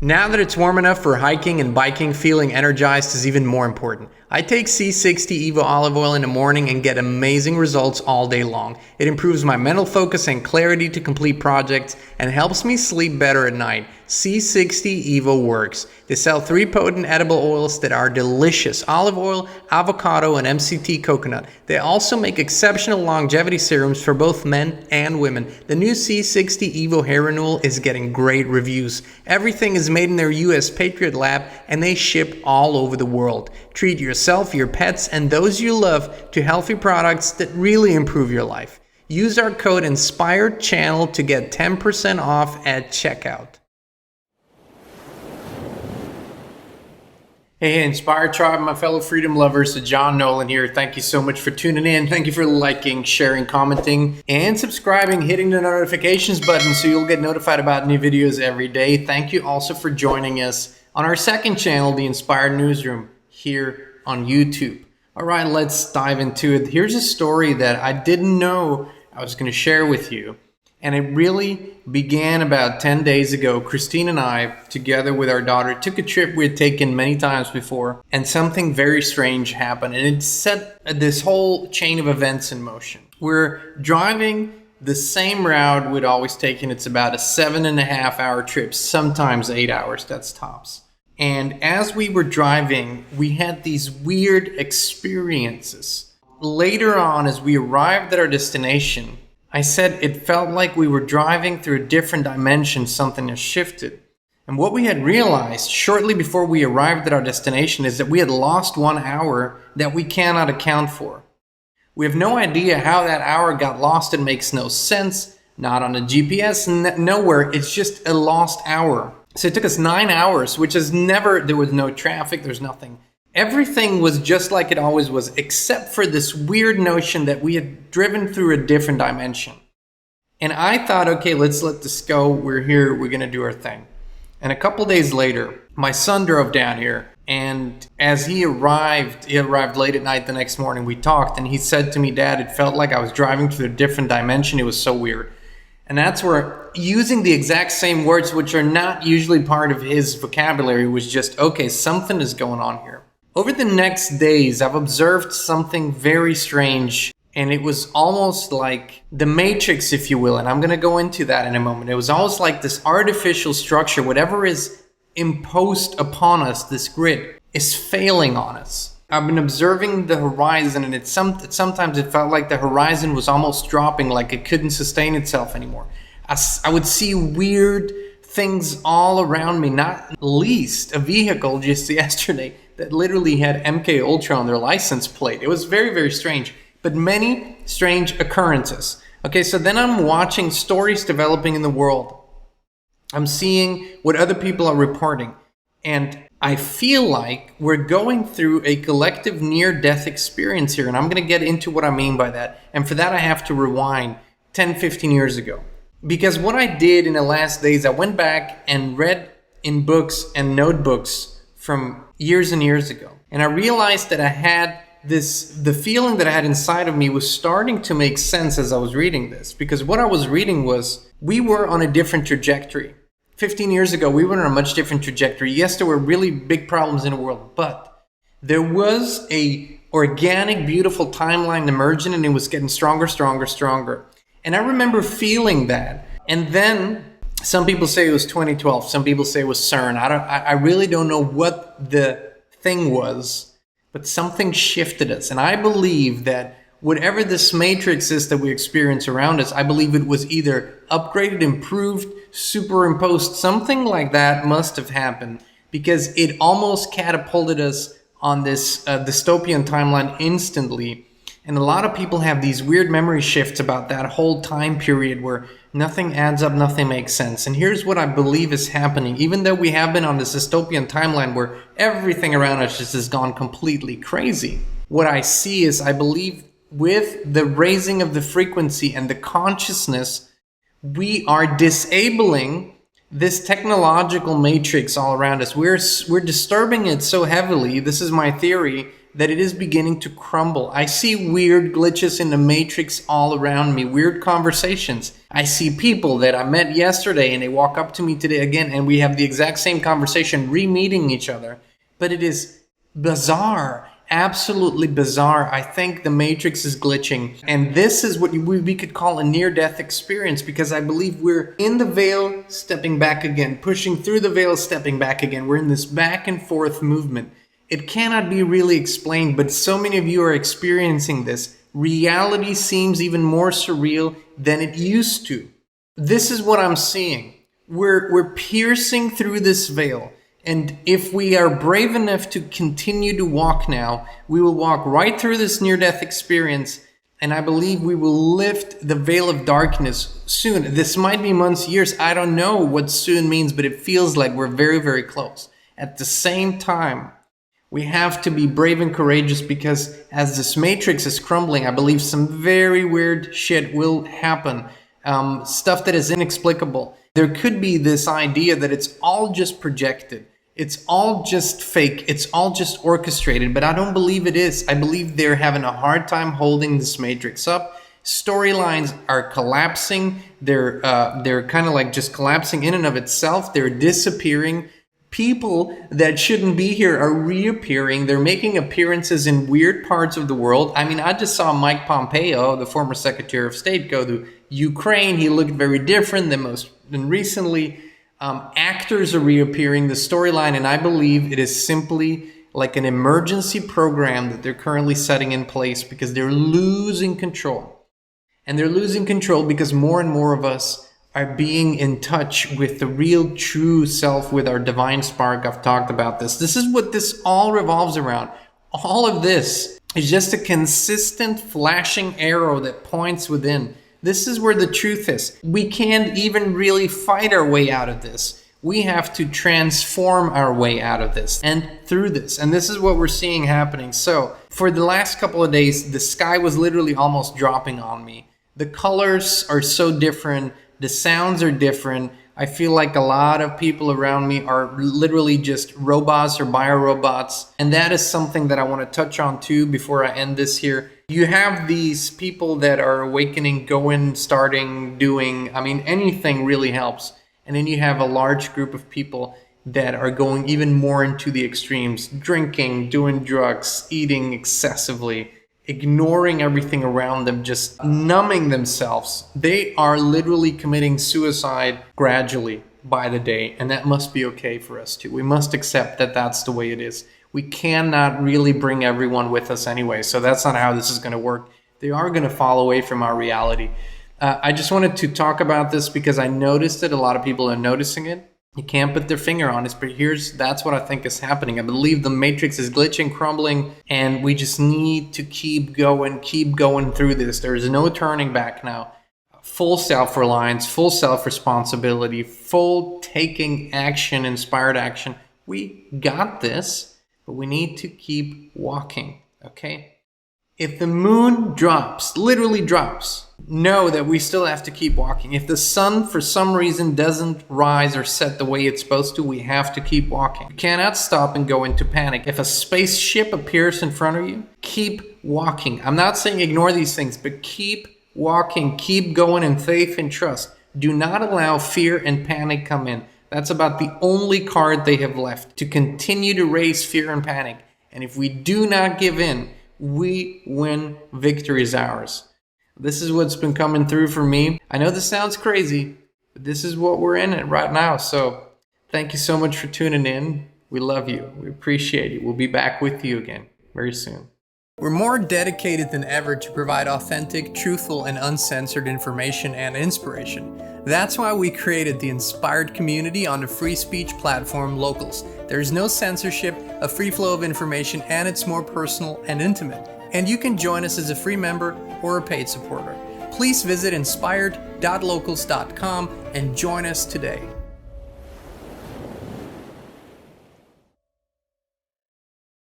Now that it's warm enough for hiking and biking, feeling energized is even more important. I take C60 Evo olive oil in the morning and get amazing results all day long. It improves my mental focus and clarity to complete projects and helps me sleep better at night. C60 Evo works. They sell 3 potent edible oils that are delicious: olive oil, avocado, and MCT coconut. They also make exceptional longevity serums for both men and women. The new C60 Evo hair renewal is getting great reviews. Everything is made in their US Patriot lab and they ship all over the world. Treat yourself, your pets, and those you love to healthy products that really improve your life. Use our code INSPIREDCHANNEL to get 10% off at checkout. Hey, Inspired Tribe, my fellow freedom lovers, John Nolan here. Thank you so much for tuning in. Thank you for liking, sharing, commenting, and subscribing, hitting the notifications button so you'll get notified about new videos every day. Thank you also for joining us on our second channel, The Inspired Newsroom, here on YouTube. All right, let's dive into it. Here's a story that I didn't know I was going to share with you. And it really began about 10 days ago. Kristin and I, together with our daughter, took a trip we had taken many times before, and something very strange happened. And it set this whole chain of events in motion. We're driving the same route we'd always taken. It's about a 7.5-hour trip, sometimes 8 hours, that's tops. And as we were driving, we had these weird experiences. Later on, as we arrived at our destination, I said it felt like we were driving through a different dimension. Something has shifted. And what we had realized shortly before we arrived at our destination is that we had lost 1 hour that we cannot account for. We have no idea how that hour got lost. It makes no sense. Not on a GPS, nowhere. It's just a lost hour. So it took us 9 hours, which is there was no traffic, there's nothing. Everything was just like it always was, except for this weird notion that we had driven through a different dimension. And I thought, okay, let's let this go. We're here, we're gonna do our thing. And a couple days later, my son drove down here, and as he arrived late at night the next morning, we talked, and he said to me, "Dad, it felt like I was driving through a different dimension. It was so weird." And that's where using the exact same words, which are not usually part of his vocabulary, was just, okay, something is going on here. Over the next days, I've observed something very strange, and it was almost like the Matrix, if you will, and I'm going to go into that in a moment. It was almost like this artificial structure, whatever is imposed upon us, this grid, is failing on us. I've been observing the horizon, and sometimes it felt like the horizon was almost dropping, like it couldn't sustain itself anymore. I would see weird things all around me, not least a vehicle just yesterday that literally had MK Ultra on their license plate. It was very, very strange, but many strange occurrences. Okay, so then I'm watching stories developing in the world. I'm seeing what other people are reporting, and I feel like we're going through a collective near-death experience here, and I'm going to get into what I mean by that. And for that, I have to rewind 10, 15 years ago. Because what I did in the last days, I went back and read in books and notebooks from years and years ago. And I realized that I had the feeling that I had inside of me was starting to make sense as I was reading this. Because what I was reading was, we were on a different trajectory. 15 years ago, we were on a much different trajectory. Yes, there were really big problems in the world, but there was a organic, beautiful timeline emerging, and it was getting stronger, stronger, stronger. And I remember feeling that. And then some people say it was 2012. Some people say it was CERN. I really don't know what the thing was, but something shifted us. And I believe that whatever this matrix is that we experience around us, I believe it was either upgraded, improved, superimposed. Something like that must have happened, because it almost catapulted us on this dystopian timeline instantly. And a lot of people have these weird memory shifts about that whole time period where nothing adds up, nothing makes sense. And here's what I believe is happening. Even though we have been on this dystopian timeline where everything around us just has gone completely crazy, what I see is, I believe with the raising of the frequency and the consciousness, we are disabling this technological matrix all around us. We're disturbing it so heavily. This is my theory, that it is beginning to crumble. I see weird glitches in the matrix all around me, weird conversations. I see people that I met yesterday and they walk up to me today again and we have the exact same conversation, re-meeting each other. But it is bizarre, absolutely bizarre. I think the matrix is glitching. And this is what we could call a near-death experience, because I believe we're in the veil, stepping back again, pushing through the veil, stepping back again. We're in this back and forth movement. It cannot be really explained, but so many of you are experiencing this. Reality seems even more surreal than it used to. This is what I'm seeing. We're piercing through this veil. And if we are brave enough to continue to walk now, we will walk right through this near-death experience. And I believe we will lift the veil of darkness soon. This might be months, years. I don't know what soon means, but it feels like we're very, very close. At the same time, we have to be brave and courageous, because as this matrix is crumbling, I believe some very weird shit will happen. Stuff that is inexplicable. There could be this idea that it's all just projected. It's all just fake. It's all just orchestrated, but I don't believe it is. I believe they're having a hard time holding this matrix up. Storylines are collapsing. They're kind of like just collapsing in and of itself. They're disappearing. People that shouldn't be here are reappearing. They're making appearances in weird parts of the world. I mean, I just saw Mike Pompeo, the former Secretary of State, go to Ukraine. He looked very different than recently. Actors are reappearing, the storyline, and I believe it is simply like an emergency program that they're currently setting in place, because they're losing control. And they're losing control because more and more of us are being in touch with the real true self, with our divine spark. I've talked about this. This is what this all revolves around. All of this is just a consistent flashing arrow that points within. This is where the truth is. We can't even really fight our way out of this. We have to transform our way out of this and through this. And this is what we're seeing happening. So for the last couple of days, the sky was literally almost dropping on me. The colors are so different. The sounds are different. I feel like a lot of people around me are literally just robots or biorobots. And that is something that I want to touch on too before I end this here. You have these people that are awakening, going, starting, doing. I mean, anything really helps. And then you have a large group of people that are going even more into the extremes. Drinking, doing drugs, eating excessively, ignoring everything around them, just numbing themselves. They are literally committing suicide gradually by the day, and that must be okay for us too. We must accept that that's the way it is. We cannot really bring everyone with us anyway, so that's not how this is going to work. They are going to fall away from our reality. I just wanted to talk about this because I noticed that a lot of people are noticing it. You can't put their finger on it, but that's what I think is happening. I believe the matrix is glitching, crumbling, and we just need to keep going through this. There is no turning back now. Full self-reliance, full self-responsibility, full taking action, inspired action. We got this, but we need to keep walking, okay? If the moon drops, literally drops, know that we still have to keep walking. If the sun, for some reason, doesn't rise or set the way it's supposed to, we have to keep walking. You cannot stop and go into panic. If a spaceship appears in front of you, keep walking. I'm not saying ignore these things, but keep walking, keep going in faith and trust. Do not allow fear and panic come in. That's about the only card they have left, to continue to raise fear and panic. And if we do not give in, we win. Victory is ours. This is what's been coming through for me. I know this sounds crazy, but this is what we're in it right now. So thank you so much for tuning in. We love you. We appreciate you. We'll be back with you again very soon. We're more dedicated than ever to provide authentic, truthful, and uncensored information and inspiration. That's why we created the Inspired community on the free speech platform Locals. There's no censorship, a free flow of information, and it's more personal and intimate. And you can join us as a free member or a paid supporter. Please visit inspired.locals.com and join us today.